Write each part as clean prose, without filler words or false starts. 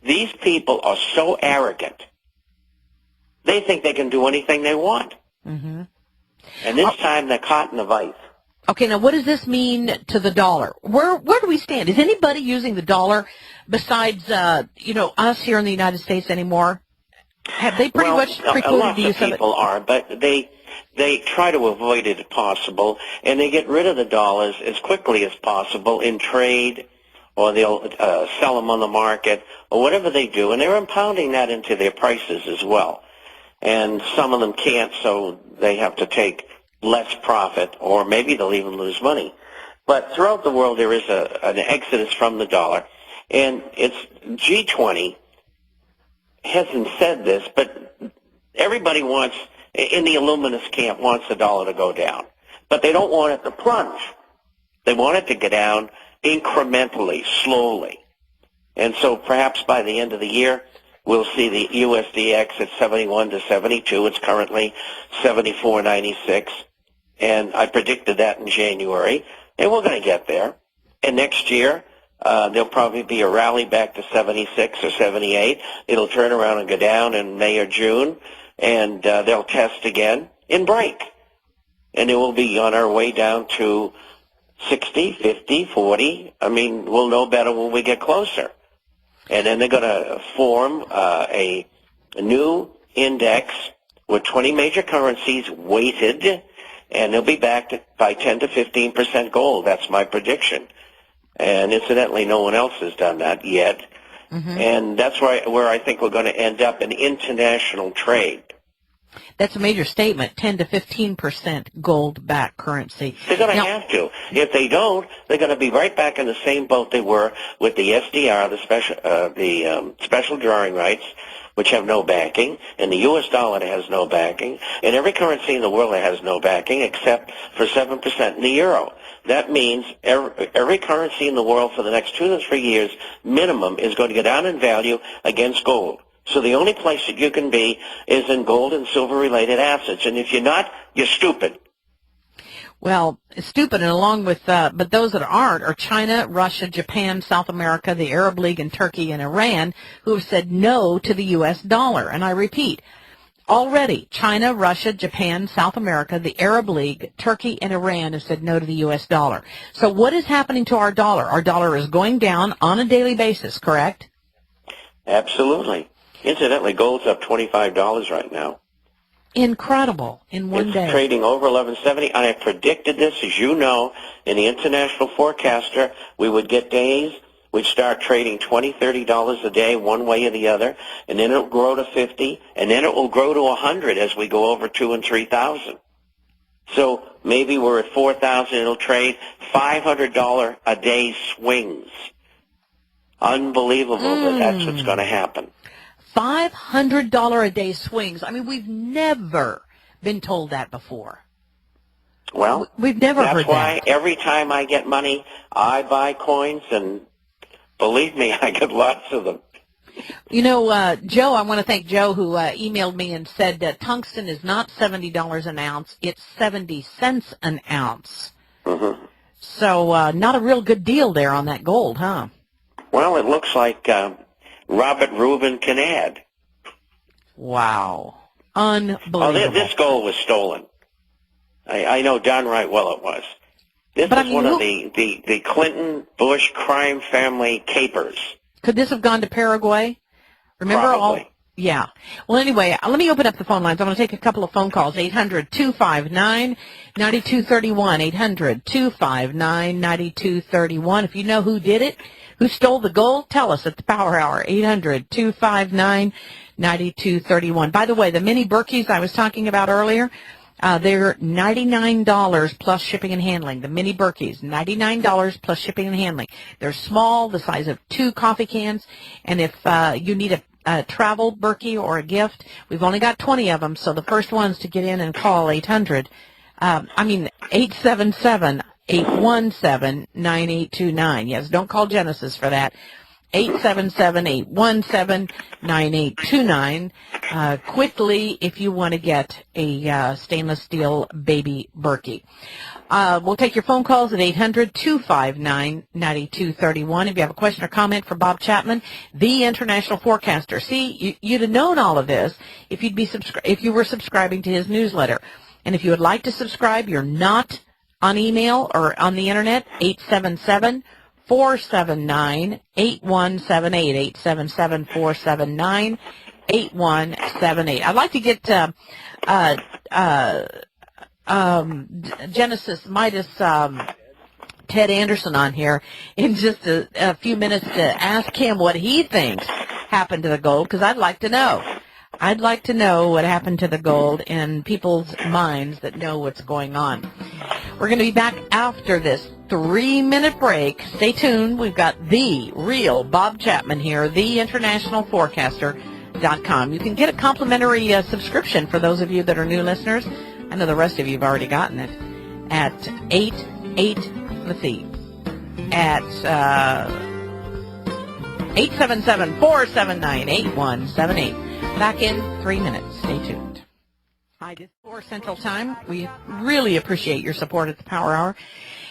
these people are so arrogant. They think they can do anything they want. Mm-hmm. And this time they're caught in the vice. Okay, now what does this mean to the dollar? Where do we stand? Is anybody using the dollar besides, us here in the United States anymore? Have they pretty much precluded the use of it? Lots of people are, but they try to avoid it if possible, and they get rid of the dollars as quickly as possible in trade, or they'll sell them on the market, or whatever they do, and they're impounding that into their prices as well. And some of them can't, so they have to take less profit, or maybe they'll even lose money. But throughout the world, there is an exodus from the dollar, and it's G20 hasn't said this, but everybody wants, in the Illuminist camp, wants the dollar to go down. But they don't want it to plunge. They want it to go down incrementally, slowly. And so perhaps by the end of the year, we'll see the USDX at 71 to 72. It's currently 74.96. And I predicted that in January. And we're going to get there. And next year, there'll probably be a rally back to 76 or 78. It'll turn around and go down in May or June. And they'll test again and break. And it will be on our way down to 60, 50, 40. I mean, we'll know better when we get closer. And then they're going to form a new index with 20 major currencies weighted, and they'll be backed by 10 to 15% gold. That's my prediction. And incidentally, no one else has done that yet. Mm-hmm. And that's where I think we're going to end up in international trade. That's a major statement, 10 to 15% gold-backed currency. They're going to have to. If they don't, they're going to be right back in the same boat they were with the SDR, the special drawing rights, which have no backing, and the U.S. dollar that has no backing, and every currency in the world that has no backing except for 7% in the euro. That means every currency in the world for the next 2 to 3 years minimum is going to go down in value against gold. So the only place that you can be is in gold and silver-related assets. And if you're not, you're stupid. Well, stupid, and along with, but those that aren't are China, Russia, Japan, South America, the Arab League, and Turkey and Iran, who have said no to the U.S. dollar. And I repeat, already China, Russia, Japan, South America, the Arab League, Turkey, and Iran have said no to the U.S. dollar. So what is happening to our dollar? Our dollar is going down on a daily basis, correct? Absolutely. Incidentally, gold's up $25 right now. Incredible in one day. It's trading over 1170. I have predicted this, as you know, in the International Forecaster. We would get days. We'd start trading $20, $30 a day, one way or the other, and then it'll grow to 50, and then it will grow to 100 as we go over 2,000 and 3,000. So maybe we're at 4,000. It'll trade $500 a day swings. Unbelievable, but that's what's going to happen. $500 a day swings. I mean, we've never been told that before. Well, we've never heard that. That's why every time I get money, I buy coins, and believe me, I get lots of them. You know, Joe, I want to thank Joe who emailed me and said that tungsten is not $70 an ounce, it's 70 cents an ounce. Mm-hmm. So not a real good deal there on that gold, huh? Well, it looks like Robert Rubin can add. Wow. Unbelievable. Oh, this gold was stolen. I know darn right well it was. This is one of the Clinton-Bush crime family capers. Could this have gone to Paraguay? Remember Probably. all? Yeah. Well, anyway, let me open up the phone lines. I'm going to take a couple of phone calls. 800-259-9231. 800-259-9231. If you know who did it, who stole the gold, tell us at the Power Hour. 800-259-9231. By the way, the mini Berkeys I was talking about earlier, they're $99 plus shipping and handling. The mini Berkeys, $99 plus shipping and handling. They're small, the size of 2 coffee cans. And if you need a travel Berkey or a gift, we've only got 20 of them. So the first ones to get in and call 877-817-9829. Yes, don't call Genesis for that. 877-817-9829. Quickly, if you want to get a stainless steel baby Berkey. We'll take your phone calls at 800-259-9231. If you have a question or comment for Bob Chapman, the international forecaster. See, you'd have known all of this if if you were subscribing to his newsletter. And if you would like to subscribe, you're not on email or on the internet, 877-479-8178, 877-479-8178. I'd like to get Genesis Midas Ted Anderson on here in just a few minutes to ask him what he thinks happened to the gold, because I'd like to know. I'd like to know what happened to the gold in people's minds that know what's going on. We're going to be back after this 3-minute break. Stay tuned. We've got the real Bob Chapman here, theinternationalforecaster.com. You can get a complimentary subscription for those of you that are new listeners. I know the rest of you have already gotten it at 877-479-8178. Back in 3 minutes. Stay tuned. Hi, this is 4 Central Time. We really appreciate your support at the Power Hour.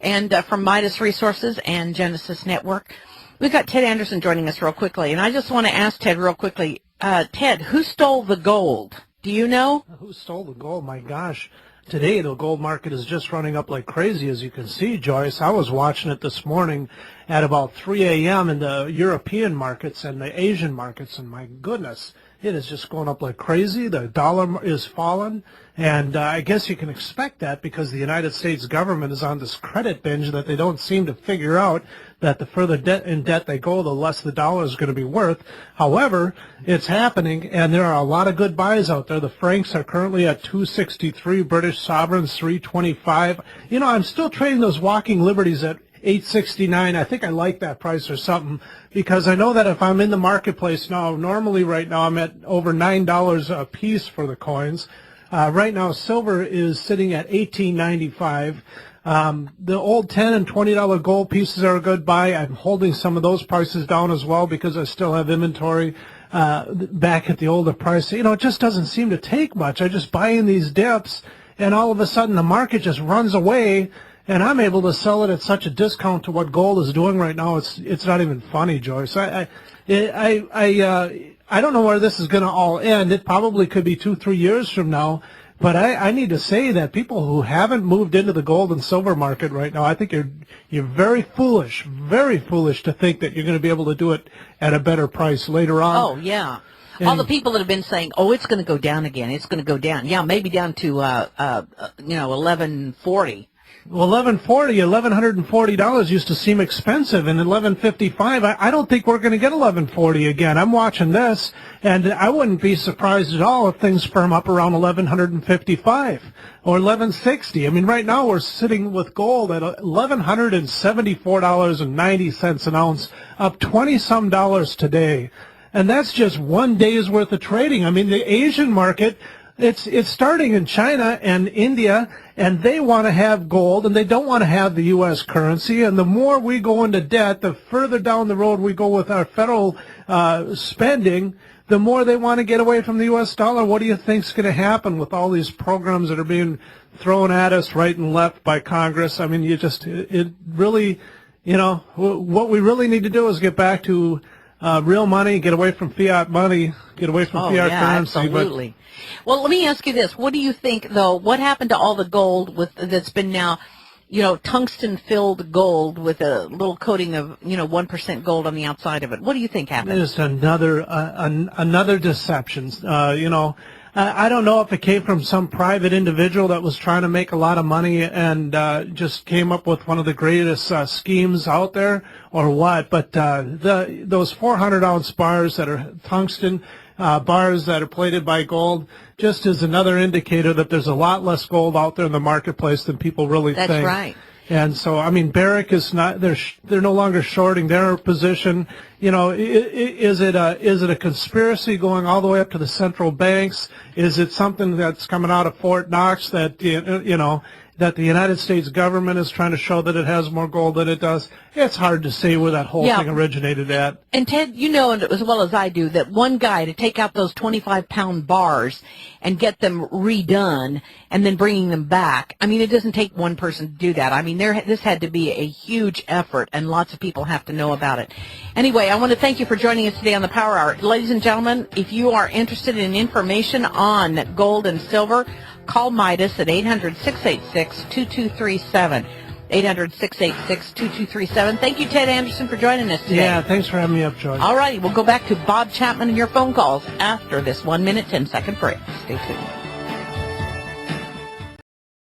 And from Midas Resources and Genesis Network, we've got Ted Anderson joining us real quickly. And I just want to ask Ted real quickly, Ted, who stole the gold? Do you know? Who stole the gold? My gosh. Today, the gold market is just running up like crazy, as you can see, Joyce. I was watching it this morning at about 3 a.m. in the European markets and the Asian markets, and my goodness, it is just going up like crazy. The dollar is falling, and I guess you can expect that because the United States government is on this credit binge that they don't seem to figure out that the further in debt they go, the less the dollar is going to be worth. However, it's happening, and there are a lot of good buys out there. The francs are currently at 263, British sovereigns 325. You know, I'm still trading those walking liberties at 869. I think I like that price or something, because I know that if I'm in the marketplace now, normally right now I'm at over $9 a piece for the coins. Right now silver is sitting at $18.95. The old $10 and $20 gold pieces are a good buy. I'm holding some of those prices down as well because I still have inventory back at the older price. You know, it just doesn't seem to take much. I just buy in these dips, and all of a sudden the market just runs away, and I'm able to sell it at such a discount to what gold is doing right now. It's not even funny, Joyce. I don't know where this is going to all end. It probably could be 2-3 years from now. But I need to say that people who haven't moved into the gold and silver market right now, I think you're very foolish to think that you're going to be able to do it at a better price later on. Oh, yeah. All the people that have been saying, oh, it's going to go down again. It's going to go down. Yeah, maybe down to, 1140. Well, $1,140 used to seem expensive, and $1,155. I don't think we're going to get $1,140 again. I'm watching this, and I wouldn't be surprised at all if things firm up around $1,155 or $1,160. I mean, right now we're sitting with gold at $1,174.90 an ounce, up $20-some today, and that's just one day's worth of trading. I mean, the Asian market, it's starting in China and India, and they want to have gold, and they don't want to have the U.S. currency. And the more we go into debt, the further down the road we go with our federal spending, the more they want to get away from the U.S. dollar. What do you think's going to happen with all these programs that are being thrown at us right and left by Congress? I mean, it really, what we really need to do is get back to real money, get away from fiat money, get away from fiat currency. Absolutely. Well, let me ask you this. What do you think, though, what happened to all the gold that's been now, tungsten-filled gold with a little coating of, 1% gold on the outside of it? What do you think happened? Just another deception. I don't know if it came from some private individual that was trying to make a lot of money and just came up with one of the greatest schemes out there or what, but those 400-ounce bars that are tungsten, bars that are plated by gold, just is another indicator that there's a lot less gold out there in the marketplace than people really think. That's right. And so, I mean, Barrick is not, they're no longer shorting their position. Is it a conspiracy going all the way up to the central banks? Is it something that's coming out of Fort Knox that, that the United States government is trying to show that it has more gold than it does. It's hard to say where that whole thing originated at. And Ted, you know as well as I do that one guy to take out those 25-pound bars and get them redone and then bringing them back, I mean, it doesn't take one person to do that. I mean, this had to be a huge effort, and lots of people have to know about it. Anyway, I want to thank you for joining us today on the Power Hour. Ladies and gentlemen, if you are interested in information on gold and silver, call Midas at 800-686-2237. 800-686-2237. Thank you, Ted Anderson, for joining us today. Yeah, thanks for having me up, Joy. All righty, we'll go back to Bob Chapman and your phone calls after this 1 minute, 10 second break. Stay tuned.